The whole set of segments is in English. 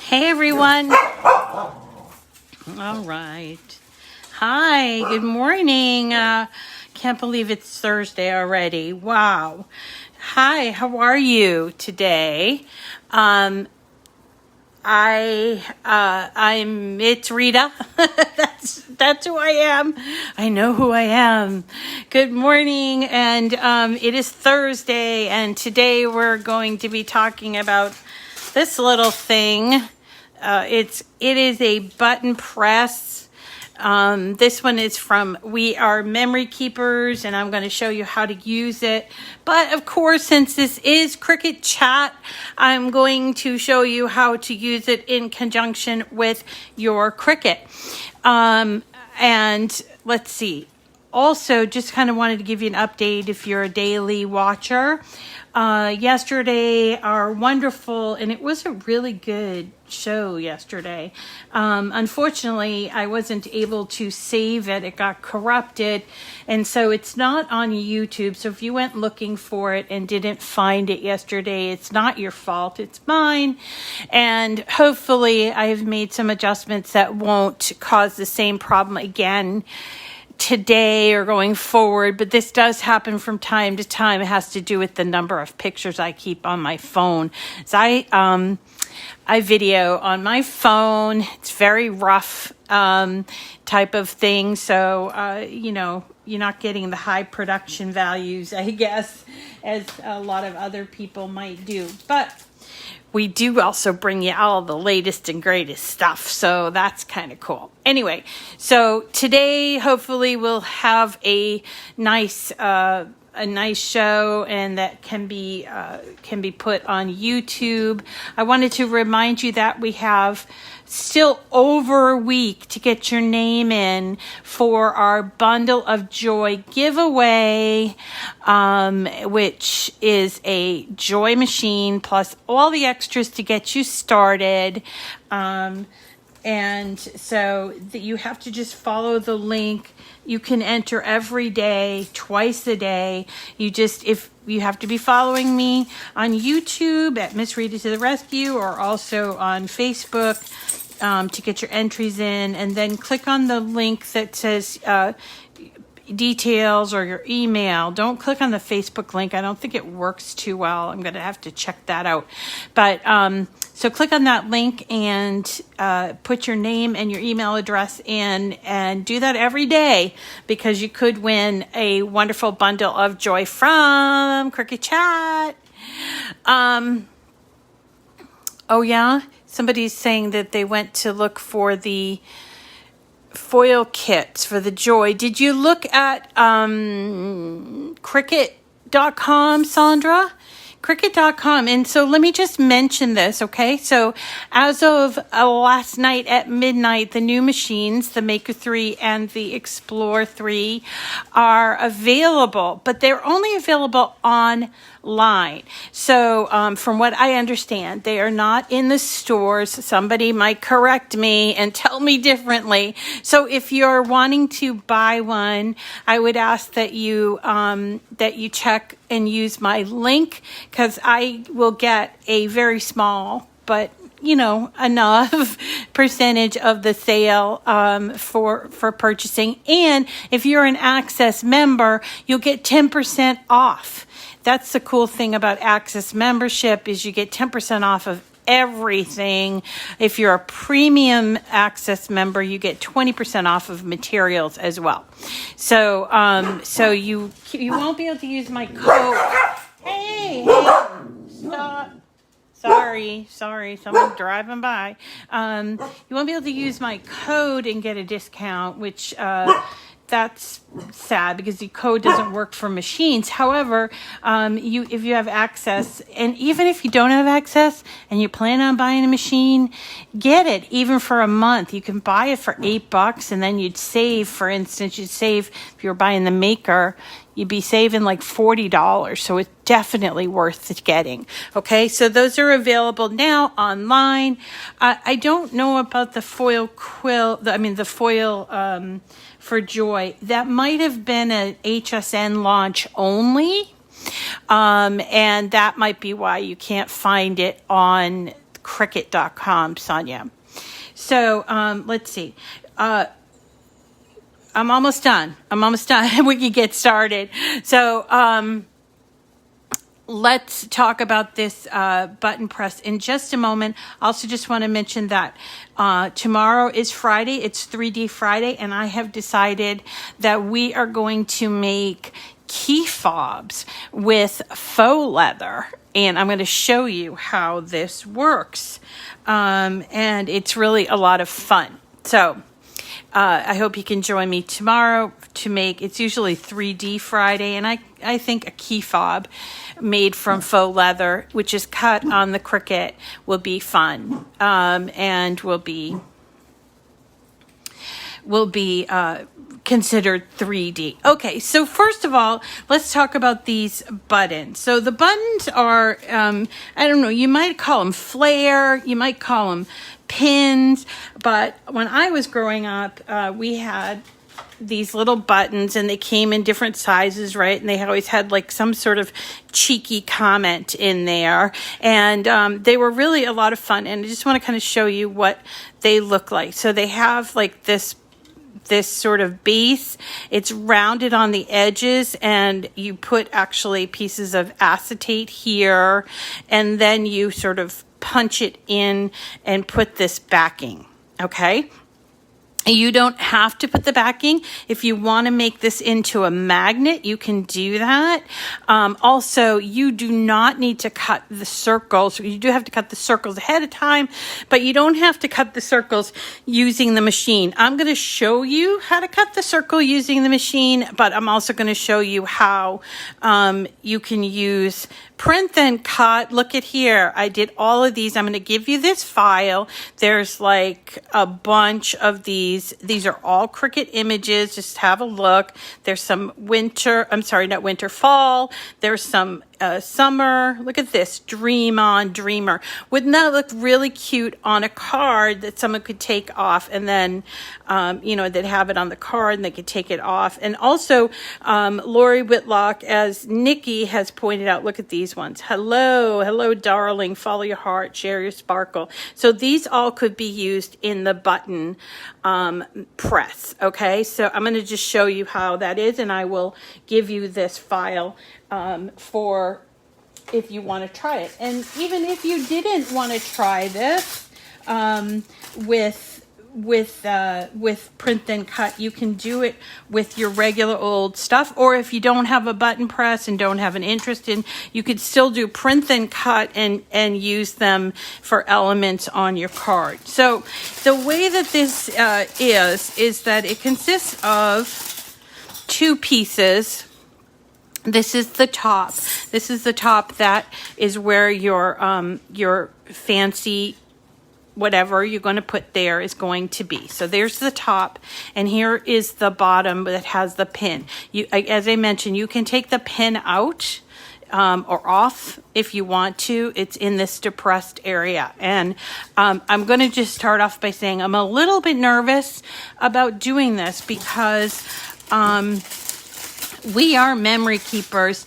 Hey everyone. All right. Hi, good morning. Can't believe it's Thursday already. Wow. Hi, how are you today? It's Rita. That's who I am. I know who I am. Good morning. And it is Thursday, and today we're going to be talking about this little thing. It is a button press. This one is from We Are Memory Keepers, and I'm going to show you how to use it. But of course, since this is Cricut Chat, I'm going to show you how to use it in conjunction with your Cricut. And let's see. Also, just kind of wanted to give you an update if you're a daily watcher. Yesterday, our wonderful, and it was a really good show yesterday. Unfortunately, I wasn't able to save it. It got corrupted, and so it's not on YouTube. So if you went looking for it and didn't find it yesterday, it's not your fault. It's mine. And hopefully I have made some adjustments that won't cause the same problem again today or going forward, but this does happen from time to time. It has to do with the number of pictures I keep on my phone. So I video on my phone. It's very rough type of thing. So, you know, you're not getting the high production values, I guess, as a lot of other people might do. But we do also bring you all the latest and greatest stuff, so that's kind of cool. Anyway, so today hopefully we'll have a nice show, and that can be put on YouTube. I wanted to remind you that we have still over a week to get your name in for our Bundle of Joy giveaway, which is a joy machine plus all the extras to get you started. And so you have to just follow the link. You can enter every day, twice a day. If you have to be following me on YouTube at Miss Rita to the Rescue, or also on Facebook to get your entries in, and then click on the link that says details or your email. Don't click on the Facebook link. I don't think it works too well. I'm going to have to check that out. But so click on that link and put your name and your email address in, and do that every day, because you could win a wonderful bundle of joy from Cricut Chat. Oh yeah, somebody's saying that they went to look for the foil kits for the joy. Did you look at Cricut.com, Sandra? Cricut.com. And so let me just mention this, okay? So as of last night at midnight, the new machines, the Maker 3 and the Explore 3, are available, but they're only available online. So from what I understand, they are not in the stores. Somebody might correct me and tell me differently. So if you're wanting to buy one, I would ask that you check and use my link, because I will get a very small, but enough percentage of the sale for purchasing. And if you're an Access member, you'll get 10% off. That's the cool thing about Access membership, is you get 10% off of everything. If you're a premium Access member, you get 20% off of materials as well. So so you won't be able to use my code. Hey, stop. Sorry, someone driving by. You won't be able to use my code and get a discount, which that's sad, because the code doesn't work for machines. However, if you have Access, and even if you don't have Access and you plan on buying a machine, get it even for a month. You can buy it for $8, and then you'd save. For instance, if you're buying the Maker, you'd be saving like $40. So it's definitely worth getting. Okay, so those are available now online. I don't know about the foil the foil for joy. That might have been an HSN launch only. And that might be why you can't find it on Cricut.com, Sonia. So let's see. I'm almost done. We can get started. So let's talk about this button press in just a moment. Also just want to mention that tomorrow is Friday. It's 3D Friday, and I have decided that we are going to make key fobs with faux leather, and I'm going to show you how this works. And it's really a lot of fun. So I hope you can join me tomorrow to make, it's usually 3D Friday, and I think a key fob made from faux leather, which is cut on the Cricut, will be fun, and will be considered 3D. Okay, so first of all, let's talk about these buttons. So the buttons are, I don't know, you might call them flare, you might call them pins, but when I was growing up, we had these little buttons, and they came in different sizes, right? And they always had like some sort of cheeky comment in there, and they were really a lot of fun. And I just want to kind of show you what they look like. So they have like this sort of base. It's rounded on the edges, and you put actually pieces of acetate here, and then you sort of punch it in and put this backing. Okay. You don't have to put the backing. If you want to make this into a magnet, you can do that. Also, you do not need to cut the circles. You do have to cut the circles ahead of time, but you don't have to cut the circles using the machine. I'm going to show you how to cut the circle using the machine, but I'm also going to show you how you can use Print Then Cut. Look at here. I did all of these. I'm going to give you this file. There's like a bunch of these. These are all Cricut images. Just have a look. There's some fall. There's some summer. Look at this. Dream on, dreamer. Wouldn't that look really cute on a card that someone could take off, and then, they'd have it on the card and they could take it off. And also, Lori Whitlock, as Nikki has pointed out, look at these ones. Hello, darling. Follow your heart, share your sparkle. So these all could be used in the button press. Okay, so I'm going to just show you how that is, and I will give you this file for if you want to try it. And even if you didn't want to try this with Print Then Cut, you can do it with your regular old stuff. Or if you don't have a button press and don't have an interest in, you could still do Print Then Cut and use them for elements on your card. So the way that this is that it consists of two pieces. This is the top. This is the top. That is where your fancy whatever you're going to put there is going to be. So there's the top, and here is the bottom that has the pin. As I mentioned, you can take the pin out or off if you want to. It's in this depressed area. And I'm going to just start off by saying I'm a little bit nervous about doing this because We Are Memory Keepers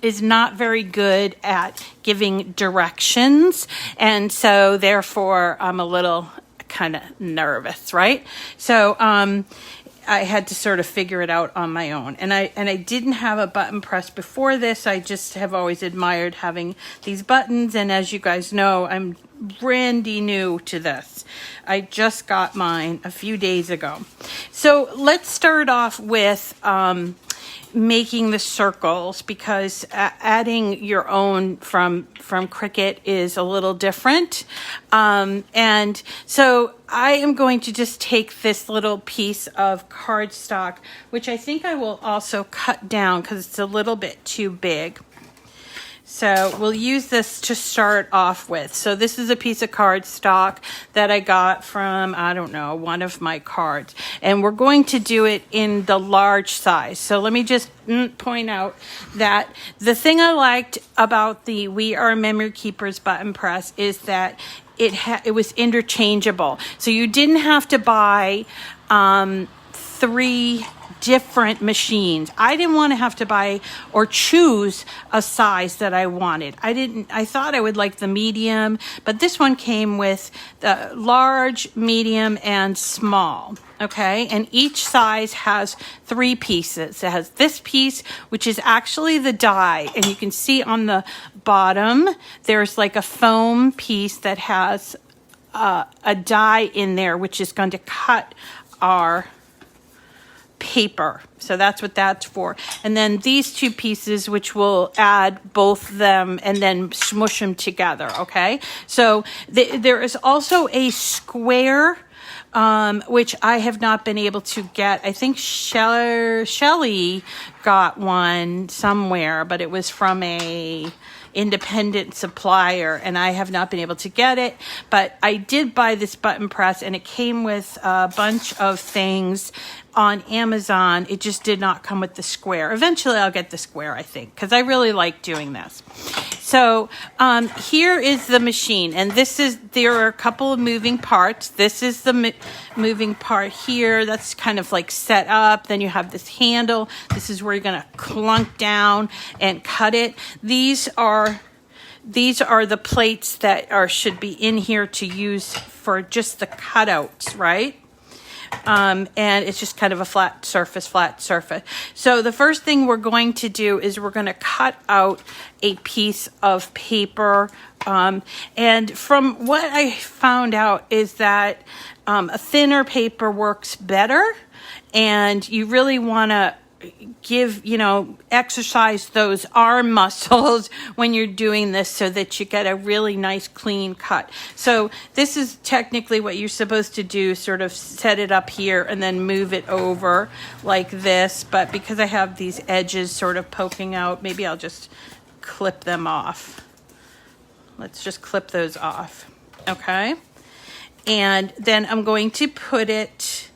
is not very good at giving directions, and so therefore I'm a little kind of nervous, right? So I had to sort of figure it out on my own, and I didn't have a button press before this. I just have always admired having these buttons, and as you guys know, I'm brandy new to this. I just got mine a few days ago. So let's start off with making the circles, because adding your own from Cricut is a little different. And so I am going to just take this little piece of cardstock, which I think I will also cut down because it's a little bit too big. So we'll use this to start off with. So this is a piece of cardstock that I got from, I don't know, one of my cards. And we're going to do it in the large size. So let me just point out that the thing I liked about the We Are Memory Keepers button press is that it was interchangeable. So you didn't have to buy 3 different machines. I didn't want to have to buy or choose a size that I wanted. I thought I would like the medium, but this one came with the large, medium, and small. Okay, and each size has 3 pieces. It has this piece, which is actually the die, and you can see on the bottom there's like a foam piece that has a die in there, which is going to cut our paper. So that's what that's for. And then these 2 pieces, which will add both of them and then smush them together. Okay, so there is also a square, which I have not been able to get. I think Shelley got one somewhere, but it was from a independent supplier, and I have not been able to get it. But I did buy this button press, and it came with a bunch of things on Amazon. It just did not come with the square. Eventually I'll get the square, I think, because I really like doing this. So here is the machine, and there are a couple of moving parts. This is the moving part here that's kind of like set up. Then you have this handle. This is where you're going to clunk down and cut it. These are the plates that should be in here to use for just the cutouts, right? And it's just kind of a flat surface. So the first thing we're going to do is we're going to cut out a piece of paper. And from what I found out is that a thinner paper works better, and you really want to exercise those arm muscles when you're doing this so that you get a really nice clean cut. So this is technically what you're supposed to do, sort of set it up here and then move it over like this. But because I have these edges sort of poking out, maybe I'll just clip them off. Let's just clip those off. Okay. And then I'm going to put it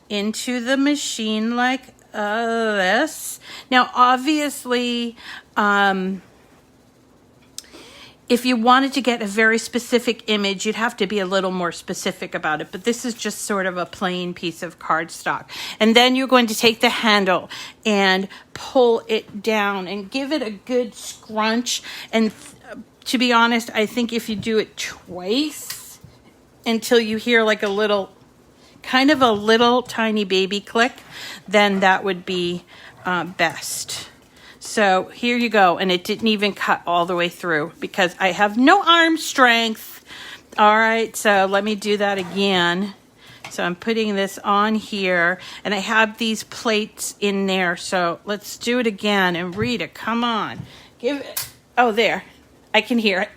into the machine like this. Now, obviously, if you wanted to get a very specific image, you'd have to be a little more specific about it. But this is just sort of a plain piece of cardstock. And then you're going to take the handle and pull it down and give it a good scrunch. And to be honest, I think if you do it twice until you hear like a little tiny baby click, then that would be best. So here you go. And it didn't even cut all the way through because I have no arm strength. All right, so let me do that again. So I'm putting this on here, and I have these plates in there. So let's do it again. And Rita, come on. Give it. Oh, there. I can hear it.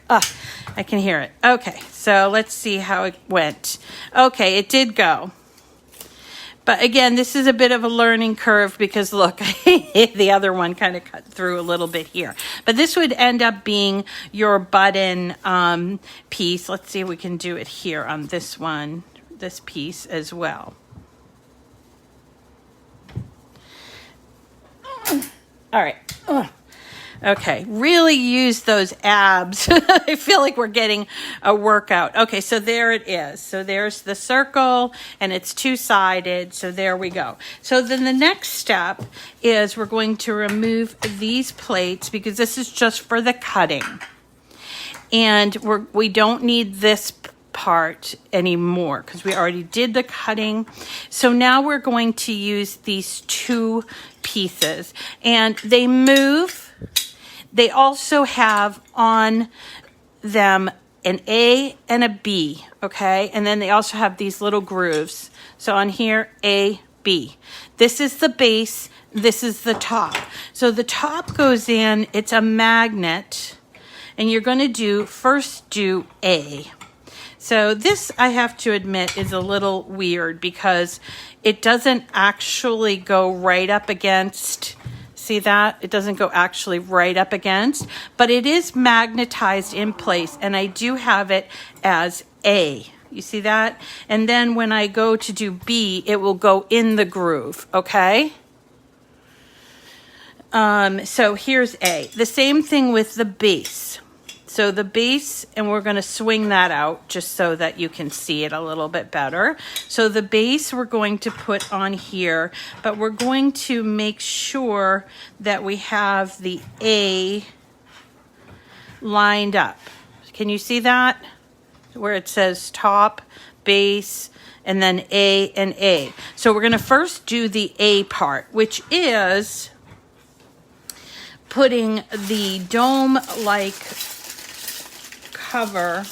I can hear it. Okay, so let's see how it went. Okay, it did go. But again, this is a bit of a learning curve because look, the other one kind of cut through a little bit here. But this would end up being your button piece. Let's see if we can do it here on this one, this piece as well. All right. Okay, really use those abs. I feel like we're getting a workout. Okay, so there it is. So there's the circle, and it's two-sided. So there we go. So then the next step is we're going to remove these plates because this is just for the cutting. And we don't need this part anymore because we already did the cutting. So now we're going to use these 2 pieces, and they move. They also have on them an A and a B, okay? And then they also have these little grooves. So on here, A, B. This is the base, this is the top. So the top goes in, it's a magnet, and you're gonna first do A. So this, I have to admit, is a little weird because it doesn't actually go right up against. See that? It doesn't go actually right up against, but it is magnetized in place, and I do have it as A. You see that? And then when I go to do B, it will go in the groove, okay? So here's A. The same thing with the base. So the base, and we're going to swing that out just so that you can see it a little bit better. So the base we're going to put on here, but we're going to make sure that we have the A lined up. Can you see that? Where it says top, base, and then A and A. So we're going to first do the A part, which is putting the dome-like cover.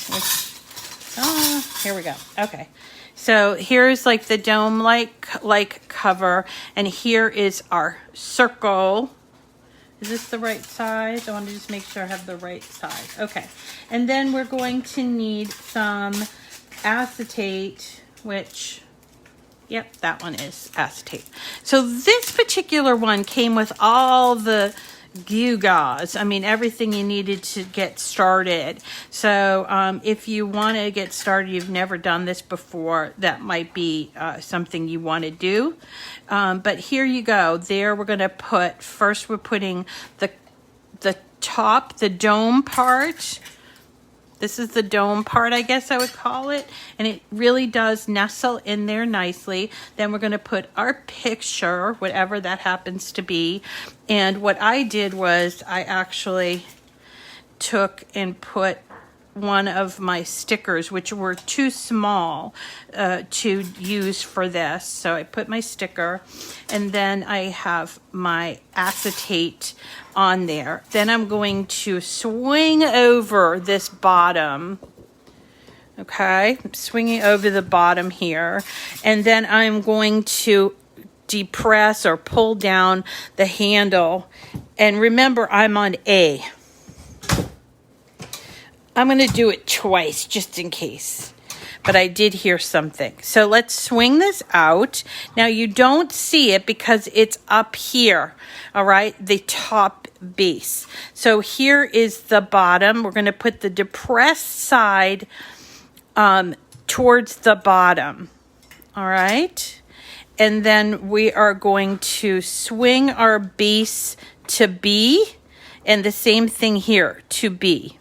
Here we go. Okay. So here's like the dome-like cover, and here is our circle. Is this the right size? I want to just make sure I have the right size. Okay. And then we're going to need some acetate, which, yep, that one is acetate. So this particular one came with all the gewgaws. I mean, everything you needed to get started. So if you want to get started, you've never done this before, that might be something you want to do. But here you go. There we're going to put, first we're putting the top, the dome part. This is the dome part, I guess I would call it. And it really does nestle in there nicely. Then we're going to put our picture, whatever that happens to be. And what I did was I actually took and put one of my stickers, which were too small to use for this. So I put my sticker, and then I have my acetate on there. Then I'm going to swing over this bottom. Okay, I'm swinging over the bottom here. And then I'm going to depress or pull down the handle. And remember, I'm on A. I'm going to do it twice just in case, but I did hear something. So let's swing this out. Now you don't see it because it's up here, all right, the top base. So here is the bottom. We're going to put the depressed side towards the bottom, all right? And then we are going to swing our base to B, and the same thing here to B.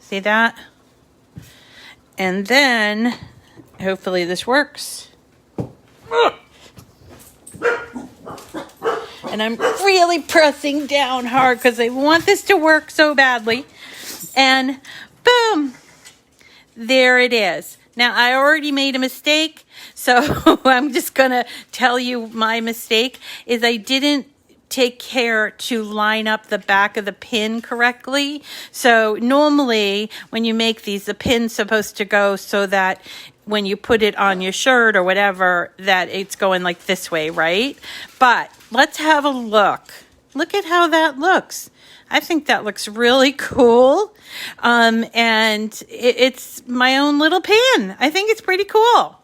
See that? And then, hopefully this works. And I'm really pressing down hard because I want this to work so badly. And boom, there it is. Now, I already made a mistake, so I'm just going to tell you my mistake is I didn't take care to line up the back of the pin correctly. So normally when you make these, the pin's supposed to go so that when you put it on your shirt or whatever, that it's going like this way, right? But let's have a look. Look at how that looks. I think that looks really cool. And it's my own little pin. I think it's pretty cool.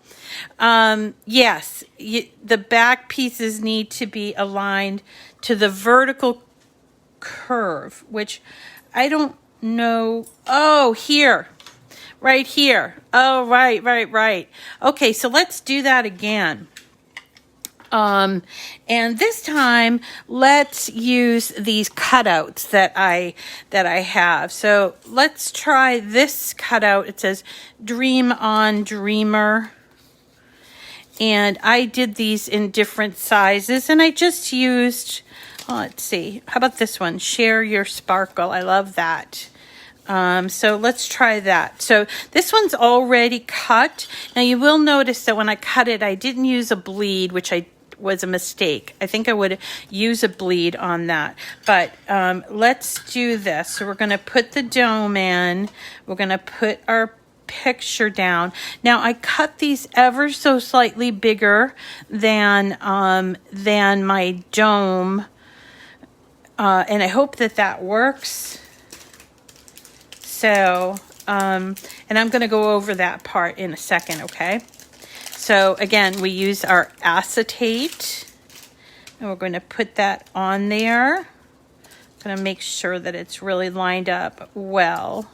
Yes, the back pieces need to be aligned to the vertical curve, which I don't know. Oh, here, right here. Oh, right. Okay, so let's do that again. And this time, let's use these cutouts that I have. So let's try this cutout. It says Dream On Dreamer. And I did these in different sizes, and I just used, let's see, how about this one? Share Your Sparkle. I love that. So let's try that. So this one's already cut. Now you will notice that when I cut it, I didn't use a bleed, which was a mistake. I think I would use a bleed on that. But let's do this. So we're going to put the dome in. We're going to put our picture down. Now I cut these ever so slightly bigger than my dome, and I hope that works. So and I'm going to go over that part in a second. Okay, so again, we use our acetate, and we're going to put that on there. Going to make sure that it's really lined up well.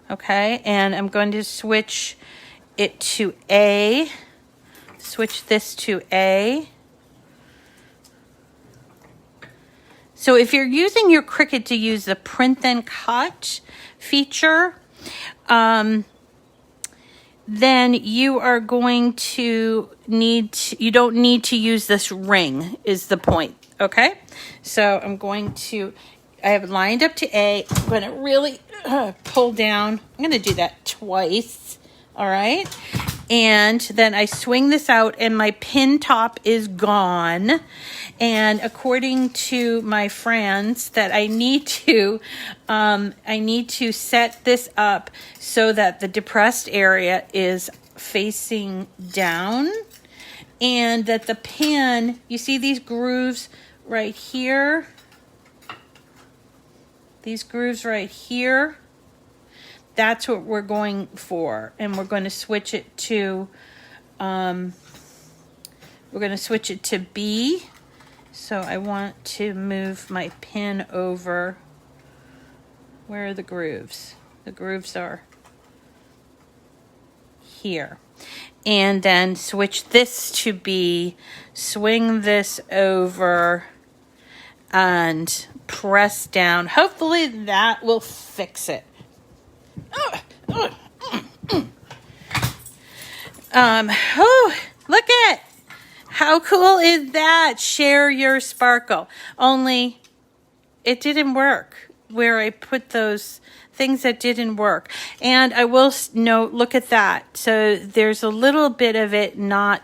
Okay, and I'm going to switch it to A. Switch this to A. So if you're using your Cricut to use the Print Then Cut feature, then you are going to you don't need to use this ring is the point, okay? So I have it lined up to A. I'm going to really pull down. I'm going to do that twice, all right? And then I swing this out and my pin top is gone. And according to my friends that I need to set this up so that the depressed area is facing down and that the pin, you see these grooves right here? These grooves right here? That's what we're going for, and we're going to switch it to B. So I want to move my pin over. Where are the grooves? The grooves are here. And then switch this to B, swing this over, and press down. Hopefully that will fix it. Look at how cool is that? Share your sparkle. Only it didn't work where I put those things that didn't work. And I will note, look at that. So there's a little bit of it not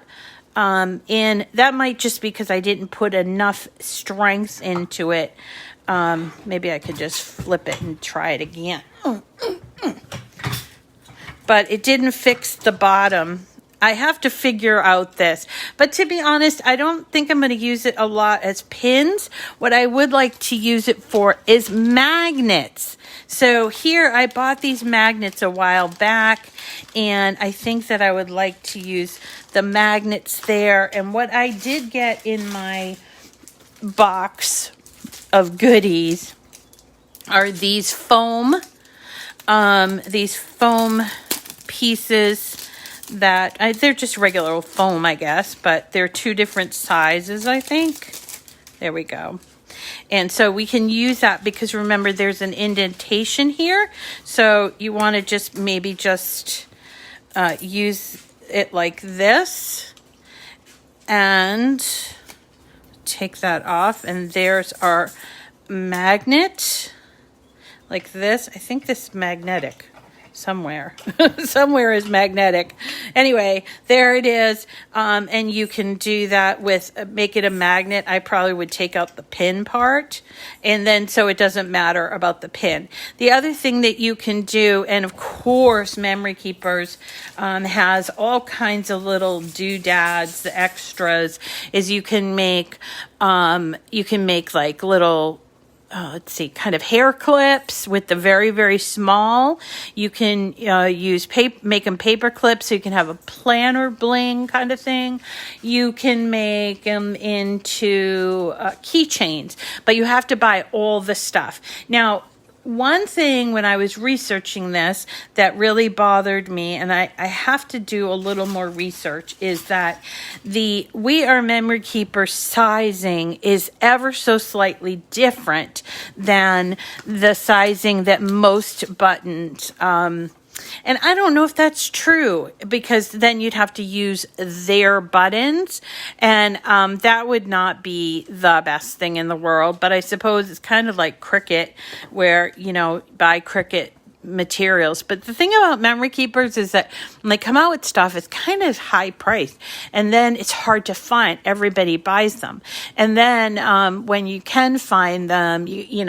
in. That might just be because I didn't put enough strength into it. Maybe I could just flip it and try it again. But it didn't fix the bottom. I have to figure out this. But to be honest, I don't think I'm going to use it a lot as pins. What I would like to use it for is magnets. So here I bought these magnets a while back, and I think that I would like to use the magnets there. And what I did get in my box of goodies are these foam pieces that they're just regular foam, I guess, but they're two different sizes, I think. There we go. And so we can use that because remember there's an indentation here. So you want to just maybe just use it like this and take that off. And there's our magnet like this. I think this is magnetic. Somewhere is magnetic. Anyway, there it is. And you can do that with make it a magnet. I probably would take out the pin part, and then so it doesn't matter about the pin. The other thing that you can do, and of course Memory Keepers has all kinds of little doodads, the extras, is you can make like little let's see, kind of hair clips with the very, very small. You can use make them paper clips, so you can have a planner bling kind of thing. You can make them into keychains, but you have to buy all the stuff. Now, one thing when I was researching this that really bothered me, and I have to do a little more research, is that the We Are Memory Keeper sizing is ever so slightly different than the sizing that most buttons and I don't know if that's true, because then you'd have to use their buttons, and that would not be the best thing in the world. But I suppose it's kind of like Cricut, where, buy Cricut materials. But the thing about Memory Keepers is that when they come out with stuff, it's kind of high priced, and then it's hard to find. Everybody buys them, and then when you can find them, you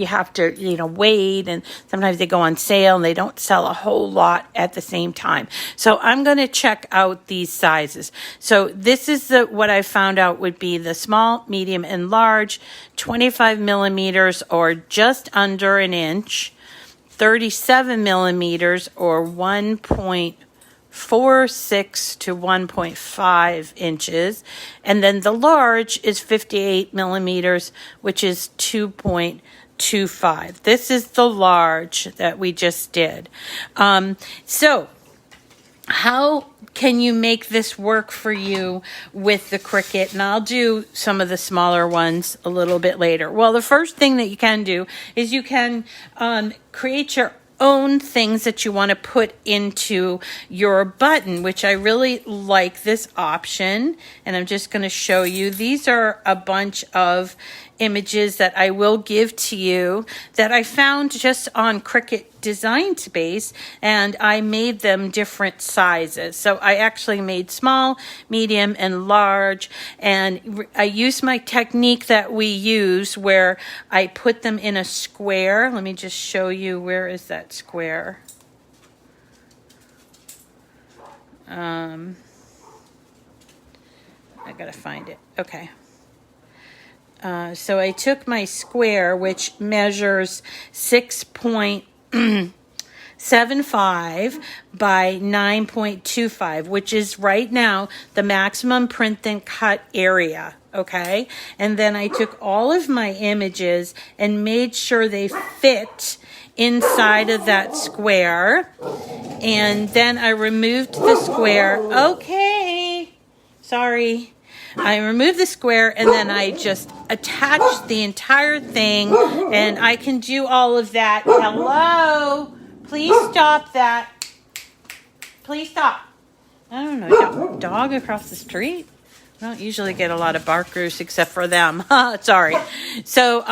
have to wait, and sometimes they go on sale and they don't sell a whole lot at the same time. So I'm going to check out these sizes. So this is what I found out would be the small, medium, and large, 25 millimeters or just under an inch, 37 millimeters or 1.46 to 1.5 inches. And then the large is 58 millimeters, which is 2.25. This is the large that we just did. So how can you make this work for you with the Cricut? And I'll do some of the smaller ones a little bit later. Well, the first thing that you can do is you can create your own things that you want to put into your button, which I really like this option. And I'm just going to show you. These are a bunch of images that I will give to you that I found just on Cricut Design Space, and I made them different sizes. So I actually made small, medium, and large, and I used my technique that we use where I put them in a square. Let me just show you, where is that square? I gotta find it. Okay. So I took my square, which measures 6.75 by 9.25, which is right now the maximum print then cut area. Okay. And then I took all of my images and made sure they fit inside of that square. And then I removed the square. Okay. Sorry. I removed the square and then I just attached the entire thing, and I can do all of that. Hello, please stop that. Please stop. I don't know, dog across the street? I don't usually get a lot of barkers except for them. Sorry. So,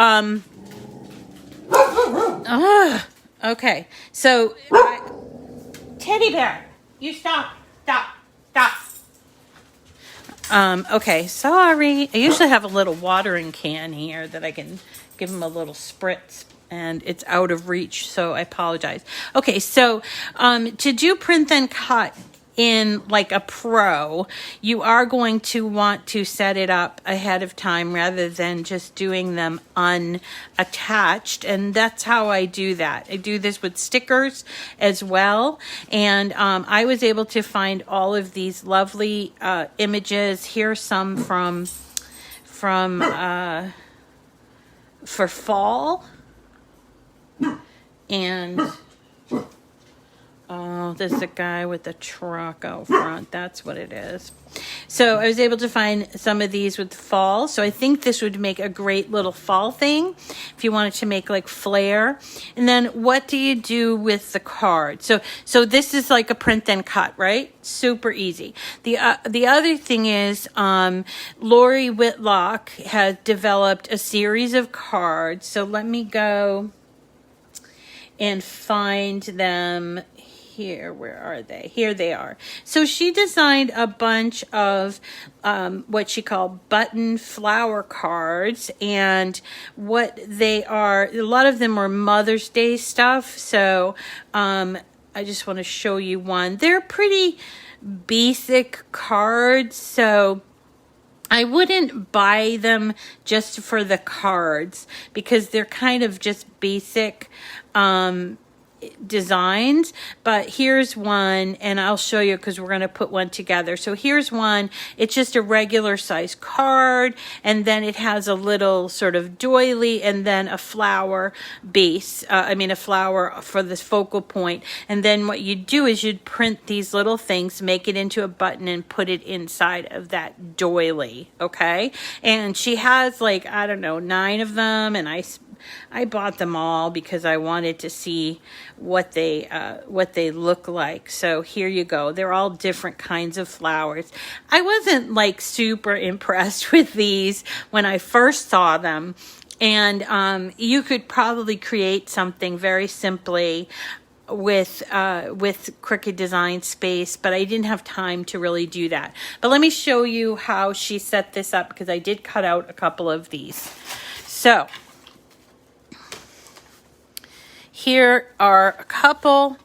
okay. So, teddy bear, you stop. Okay, sorry. I usually have a little watering can here that I can give him a little spritz, and it's out of reach, so I apologize. Okay, so to do print then cut in like a pro, you are going to want to set it up ahead of time rather than just doing them unattached, and that's how I do that. I do this with stickers as well, and I was able to find all of these lovely images. Here's some from for fall, and oh, there's a guy with a truck out front. That's what it is. So I was able to find some of these with fall. So I think this would make a great little fall thing if you wanted to make like flare. And then what do you do with the card? So this is like a print then cut, right? Super easy. The other thing is Lori Whitlock has developed a series of cards. So let me go and find them here. Where are they? Here they are. So she designed a bunch of what she called button flower cards, and what they are, a lot of them were Mother's Day stuff. So I just want to show you one. They're pretty basic cards, so I wouldn't buy them just for the cards because they're kind of just basic designs. But here's one, and I'll show you because we're going to put one together. So here's one. It's just a regular size card, and then it has a little sort of doily and then a flower base. A flower for this focal point. And then what you do is you'd print these little things, make it into a button, and put it inside of that doily. Okay. And she has like, I don't know, 9 of them, and I bought them all because I wanted to see what they look like. So here you go. They're all different kinds of flowers. I wasn't like super impressed with these when I first saw them, and you could probably create something very simply with Cricut Design Space, but I didn't have time to really do that. But let me show you how she set this up because I did cut out a couple of these. So here are a couple.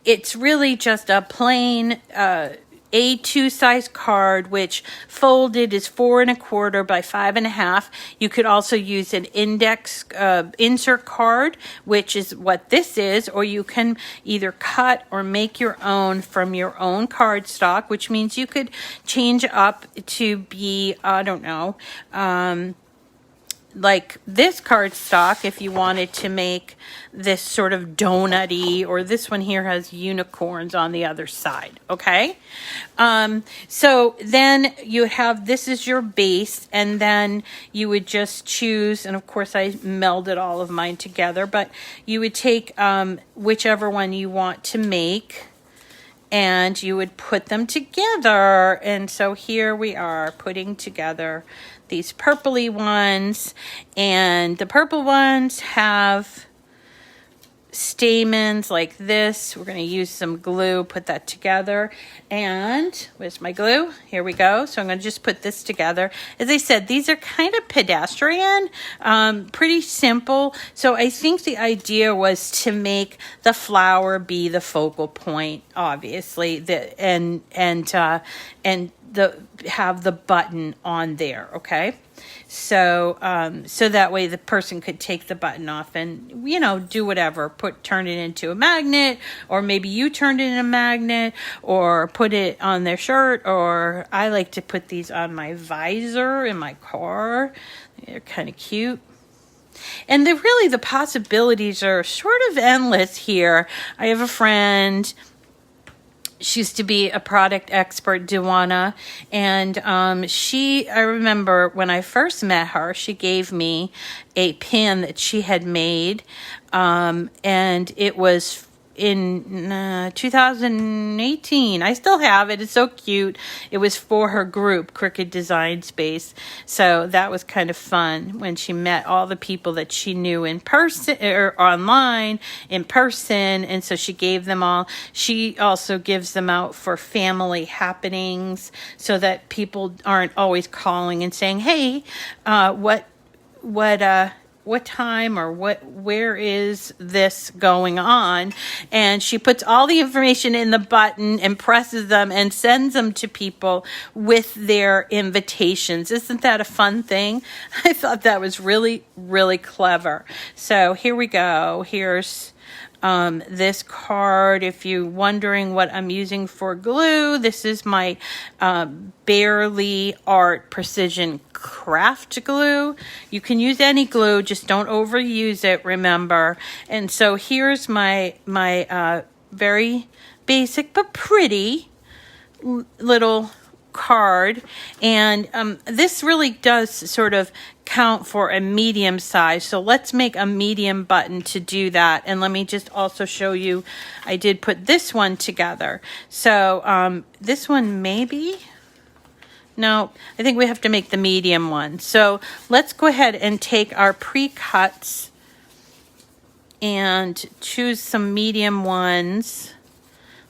It's really just a plain A2 size card, which folded is 4 1/4 by 5 1/2. You could also use an index insert card, which is what this is, or you can either cut or make your own from your own cardstock, which means you could change up to be, I don't know, like this cardstock, if you wanted to make this sort of donut-y, or this one here has unicorns on the other side, okay? So then you have, this is your base, and then you would just choose, and of course I melded all of mine together, but you would take whichever one you want to make, and you would put them together. And so here we are putting together these purpley ones, and the purple ones have stamens like this. We're going to use some glue, put that together. And where's my glue? Here we go. So I'm going to just put this together. As I said, these are kind of pedestrian, pretty simple. So I think the idea was to make the flower be the focal point, obviously, and have the button on there, okay? So so that way the person could take the button off and, you know, do whatever, turn it into a magnet, or maybe you turned it into a magnet, or put it on their shirt, or I like to put these on my visor in my car. They're kind of cute. And really the possibilities are sort of endless here. I have a friend, she used to be a product expert, Dewana, and I remember when I first met her, she gave me a pin that she had made, and it was in 2018. I still have it. It's so cute. It was for her group, Cricut Design Space. So that was kind of fun when she met all the people that she knew in person or online, in person. And so she gave them all. She also gives them out for family happenings so that people aren't always calling and saying, hey, what time or where is this going on? And she puts all the information in the button and presses them and sends them to people with their invitations. Isn't that a fun thing? I thought that was really, really clever. So here we go. Here's this card. If you're wondering what I'm using for glue, this is my Barely Art Precision Craft glue. You can use any glue, just don't overuse it, remember. And so here's my very basic but pretty little card, and this really does sort of count for a medium size, so let's make a medium button to do that. And let me just also show you, I did put this one together. So this one maybe, no, I think we have to make the medium one. So let's go ahead and take our pre-cuts and choose some medium ones.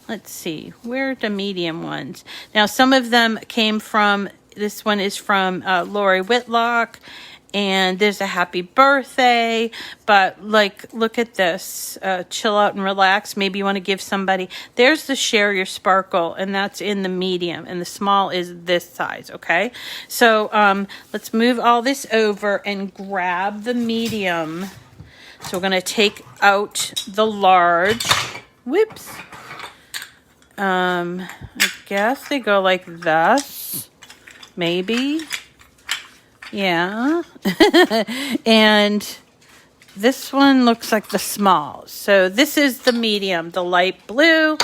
Let's see, where are the medium ones? Now, some of them came from, this one is from Lori Whitlock, and there's a happy birthday, but like, look at this, chill out and relax. Maybe you want to give somebody, there's the share your sparkle, and that's in the medium, and the small is this size, okay? So let's move all this over and grab the medium. So we're going to take out the large. Whoops. I guess they go like this, maybe, yeah. And this one looks like the small. So this is the medium, the light blue.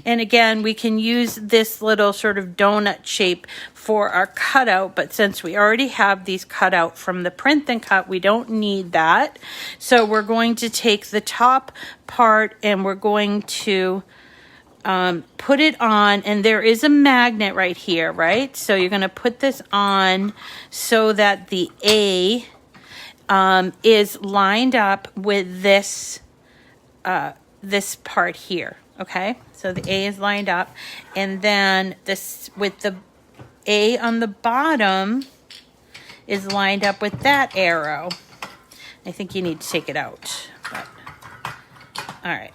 And again, we can use this little sort of donut shape for our cutout, but since we already have these cut out from the Print Then Cut, we don't need that. So we're going to take the top part and we're going to put it on, and there is a magnet right here, right? So you're going to put this on so that the A is lined up with this this part here, okay? So the A is lined up, and then this with the A on the bottom is lined up with that arrow. I think you need to take it out, but all right.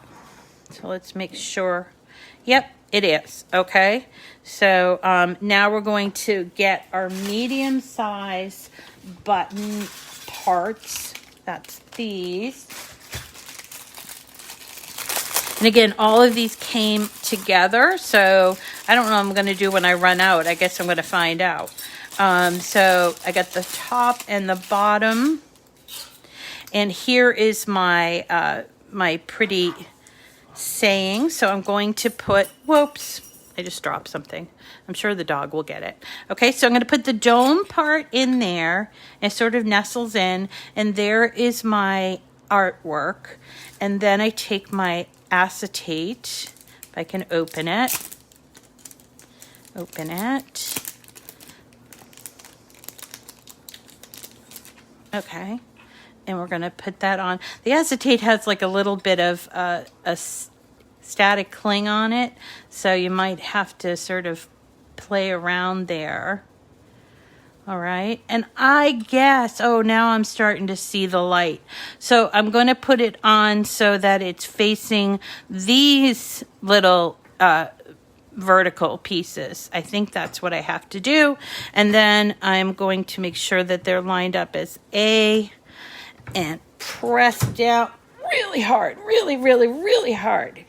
So let's make sure. Yep, it is. Okay. So now we're going to get our medium size button parts. That's these. And again, all of these came together. So I don't know what I'm going to do when I run out. I guess I'm going to find out. So I got the top and the bottom. And here is my, my pretty saying. So I'm going to put, whoops, I just dropped something. I'm sure the dog will get it. Okay, so I'm going to put the dome part in there. It sort of nestles in. And there is my artwork. And then I take my acetate, if I can open it. Open it. Okay. And we're going to put that on. The acetate has like a little bit of a static cling on it. So you might have to sort of play around there. All right. And I guess, oh, now I'm starting to see the light. So I'm going to put it on so that it's facing these little vertical pieces. I think that's what I have to do. And then I'm going to make sure that they're lined up as A and press down really hard, really, really, really hard.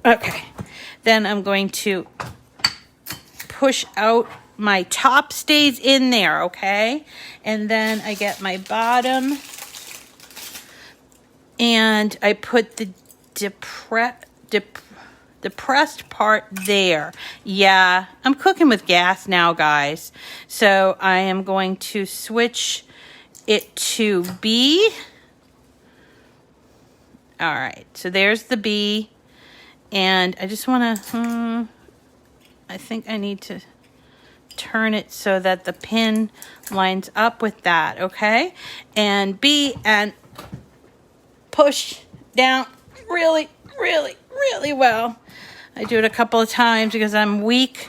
Okay. Then I'm going to push out. My top stays in there, okay? And then I get my bottom and I put the depressed part there. Yeah, I'm cooking with gas now, guys. So I am going to switch it to B. All right, so there's the B. And I just want to, I think I need to turn it so that the pin lines up with that, okay? And B, and push down really, really, really well. I do it a couple of times because I'm weak.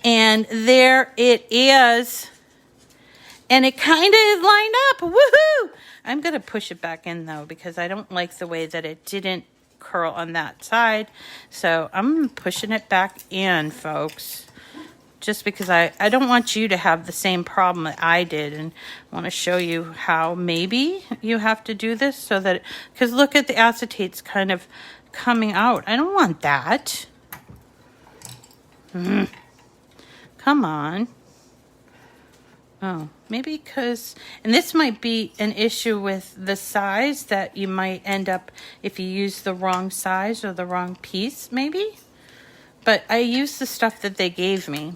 And there it is. And it kind of is lined up. Woohoo! I'm going to push it back in, though, because I don't like the way that it didn't curl on that side. So I'm pushing it back in, folks. Just because I don't want you to have the same problem that I did, and I want to show you how maybe you have to do this so that, because look at the acetate's kind of coming out. I don't want that. Come on. Oh, maybe because, and this might be an issue with the size that you might end up if you use the wrong size or the wrong piece, maybe. But I used the stuff that they gave me.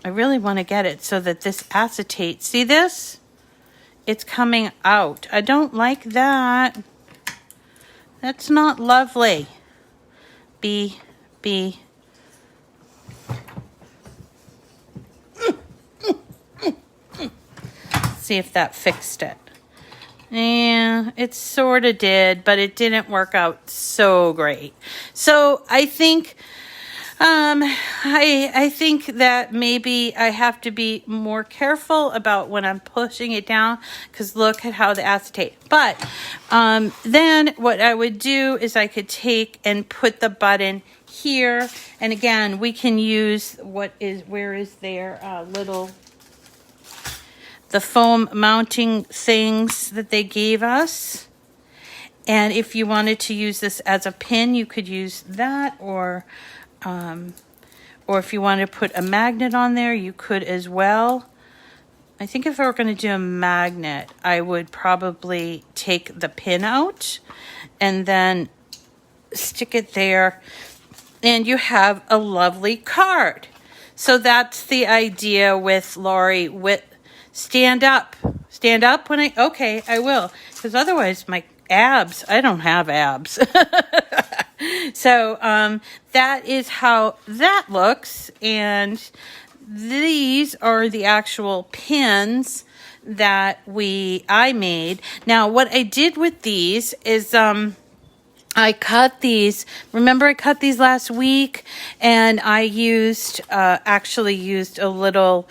I really want to get it so that this acetate, see this? It's coming out. I don't like that. That's not lovely. B. See if that fixed it. Yeah, it sort of did, but it didn't work out so great. So I think I think that maybe I have to be more careful about when I'm pushing it down, because look at how the acetate. But then what I would do is I could take and put the button here. And again, we can use where is their little, the foam mounting things that they gave us. And if you wanted to use this as a pin, you could use that, or if you want to put a magnet on there, you could as well. I think if I were going to do a magnet, I would probably take the pin out and then stick it there, and you have a lovely card. So that's the idea with Lori. Stand up when okay, I will, because otherwise my abs, I don't have abs. So that is how that looks, and these are the actual pins that I made. Now what I did with these is I cut these. Remember I cut these last week, and I actually used a little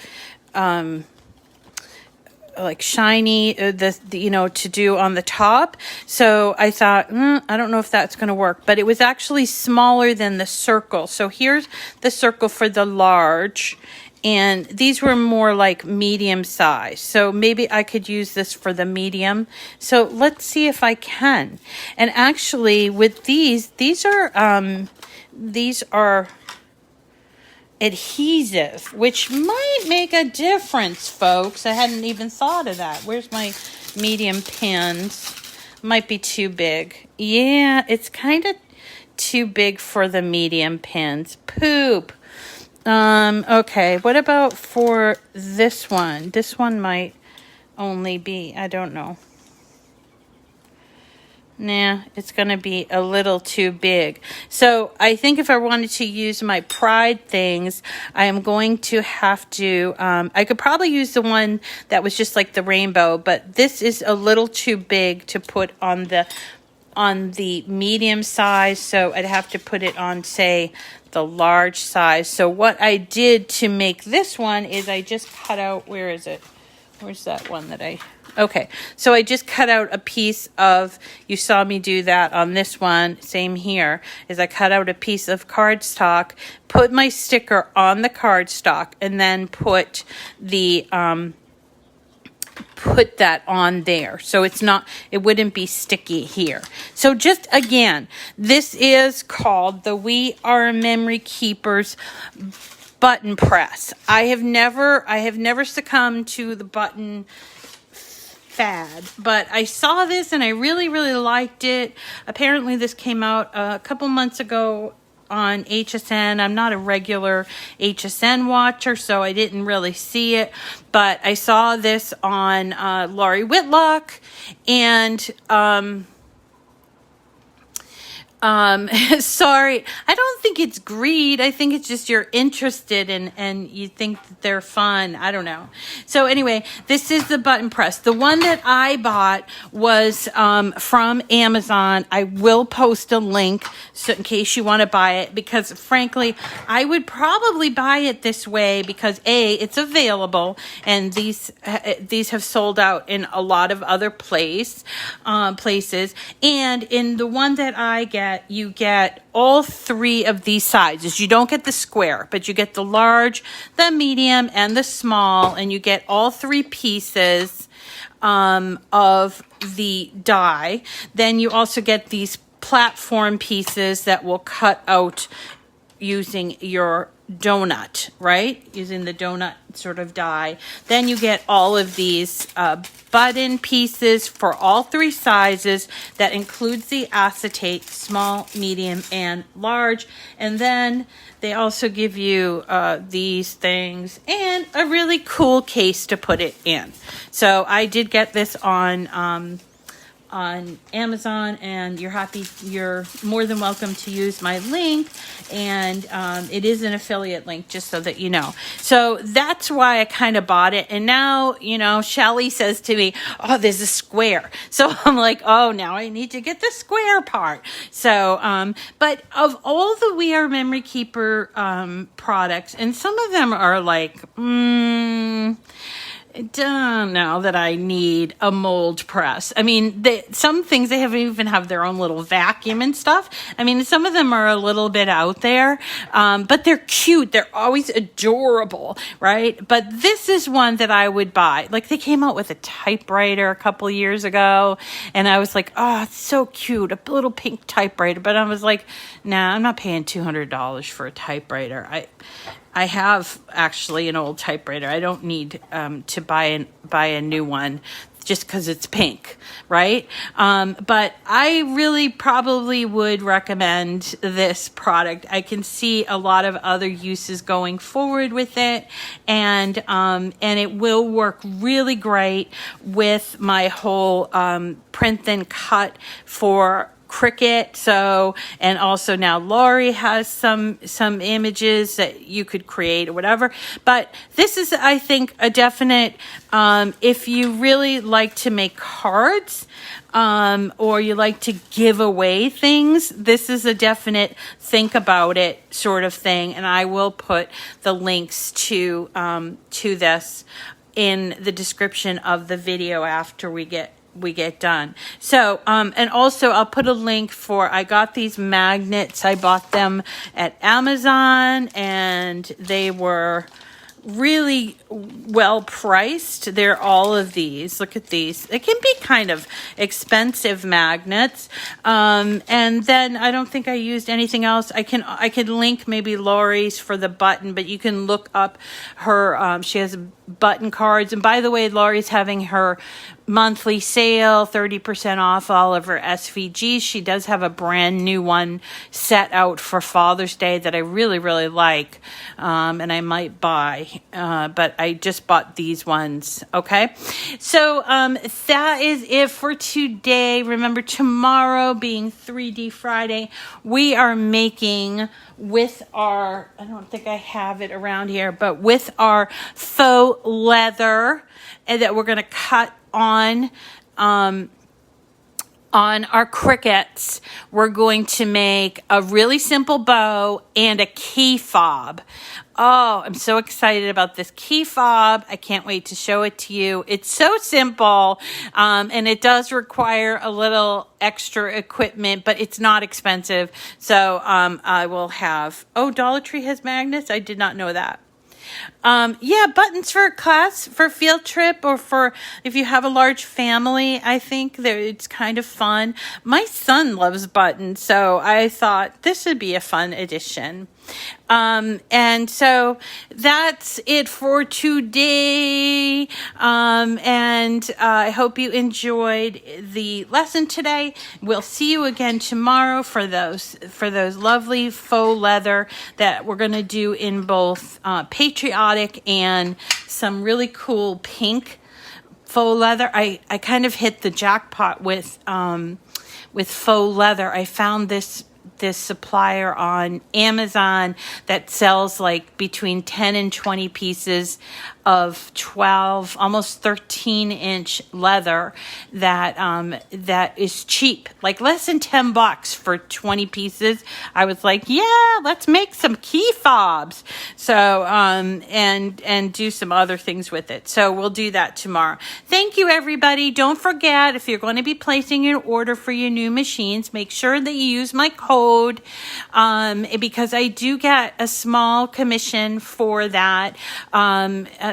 like shiny, to do on the top. So I thought, I don't know if that's going to work, but it was actually smaller than the circle. So here's the circle for the large, and these were more like medium size. So maybe I could use this for the medium. So let's see if I can. And actually with these are adhesive, which might make a difference, folks. I hadn't even thought of that. Where's my medium pins? Might be too big. Yeah, it's kind of too big for the medium pins. Poop. Okay, what about for this one? This one might only be, I don't know. Nah, it's going to be a little too big. So I think if I wanted to use my Pride things, I am going to have to, I could probably use the one that was just like the rainbow, but this is a little too big to put on the medium size. So I'd have to put it on, say, the large size. So what I did to make this one is I just cut out, where is it? Where's that one that okay, so I just cut out a piece of, you saw me do that on this one, same here, is I cut out a piece of cardstock, put my sticker on the cardstock, and then put the, put that on there. So it's not, it wouldn't be sticky here. So just again, this is called the We Are Memory Keepers button press. I have never succumbed to the button fad, but I saw this and I really liked it. Apparently this came out a couple months ago on HSN. I'm not a regular HSN watcher, so I didn't really see it, but I saw this on Laurie Whitlock, and sorry, I don't think it's greed. I think it's just you're interested and you think that they're fun. I don't know. So anyway, this is the button press. The one that I bought was from Amazon. I will post a link so in case you want to buy it, because frankly, I would probably buy it this way because A, it's available, and these have sold out in a lot of other places, and in the one that I get, you get all three of these sizes. You don't get the square, but you get the large, the medium, and the small, and you get all three pieces of the die. Then you also get these platform pieces that will cut out using your donut, right? Using the donut sort of die. Then you get all of these button pieces for all three sizes. That includes the acetate, small, medium, and large. And then they also give you these things and a really cool case to put it in. So I did get this on Amazon, and you're more than welcome to use my link, and it is an affiliate link, just so that you know. So that's why I kind of bought it. And now, Shelly says to me, oh, there's a square. So I'm like, oh, now I need to get the square part. So, but of all the We Are Memory Keeper products, and some of them are like, I don't know that I need a mold press. I mean, some things, they even have their own little vacuum and stuff. I mean, some of them are a little bit out there, but they're cute. They're always adorable, right? But this is one that I would buy. Like, they came out with a typewriter a couple years ago, and I was like, oh, it's so cute, a little pink typewriter. But I was like, nah, I'm not paying $200 for a typewriter. I have actually an old typewriter. I don't need to buy a new one just because it's pink, right? But I really probably would recommend this product. I can see a lot of other uses going forward with it, and it will work really great with my whole Print Then Cut for Cricut. So, and also now Laurie has some images that you could create or whatever. But this is, I think, a definite, if you really like to make cards, or you like to give away things, this is a definite think about it sort of thing. And I will put the links to this in the description of the video after we get done. So, and also I'll put a link for, I got these magnets. I bought them at Amazon, and they were really well priced. They're all of these. Look at these. They can be kind of expensive magnets. And then I don't think I used anything else. I can link maybe Lori's for the button, but you can look up her, she has button cards. And by the way, Lori's having her monthly sale, 30% off all of her SVGs. She does have a brand new one set out for Father's Day that I really, really like, and I might buy, but I just bought these ones, okay? So that is it for today. Remember, tomorrow being 3D Friday, we are making with our, I don't think I have it around here, but with our faux leather, and that we're going to cut on our Cricuts. We're going to make a really simple bow and a key fob. Oh, I'm so excited about this key fob. I can't wait to show it to you. It's so simple, and it does require a little extra equipment, but it's not expensive. So I will have, oh, Dollar Tree has magnets? I did not know that. Yeah, buttons for a class, for a field trip, or for if you have a large family. I think it's kind of fun. My son loves buttons, so I thought this would be a fun addition. And so that's it for today. And I hope you enjoyed the lesson today. We'll see you again tomorrow for those lovely faux leather that we're going to do in both patriotic and some really cool pink faux leather. I kind of hit the jackpot with faux leather. I found this supplier on Amazon that sells like between 10 and 20 pieces of 12, almost 13-inch leather that is cheap, like less than $10 for 20 pieces. I was like, yeah, let's make some key fobs. So and do some other things with it. So we'll do that tomorrow. Thank you, everybody. Don't forget, if you're going to be placing an order for your new machines, make sure that you use my code, because I do get a small commission for that.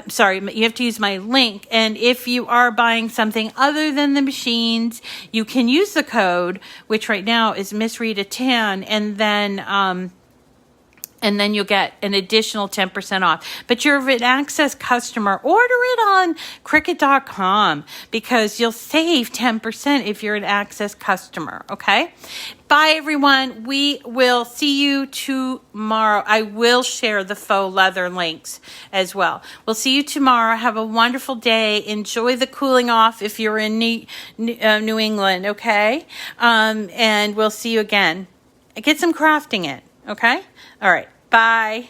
Sorry, you have to use my link. And if you are buying something other than the machines, you can use the code, which right now is Miss Rita 10, and then you'll get an additional 10% off. But you're an Access customer, order it on Cricut.com because you'll save 10% if you're an Access customer, okay? Bye, everyone. We will see you tomorrow. I will share the faux leather links as well. We'll see you tomorrow. Have a wonderful day. Enjoy the cooling off if you're in New England, okay? And we'll see you again. Get some crafting in, okay? All right. Bye.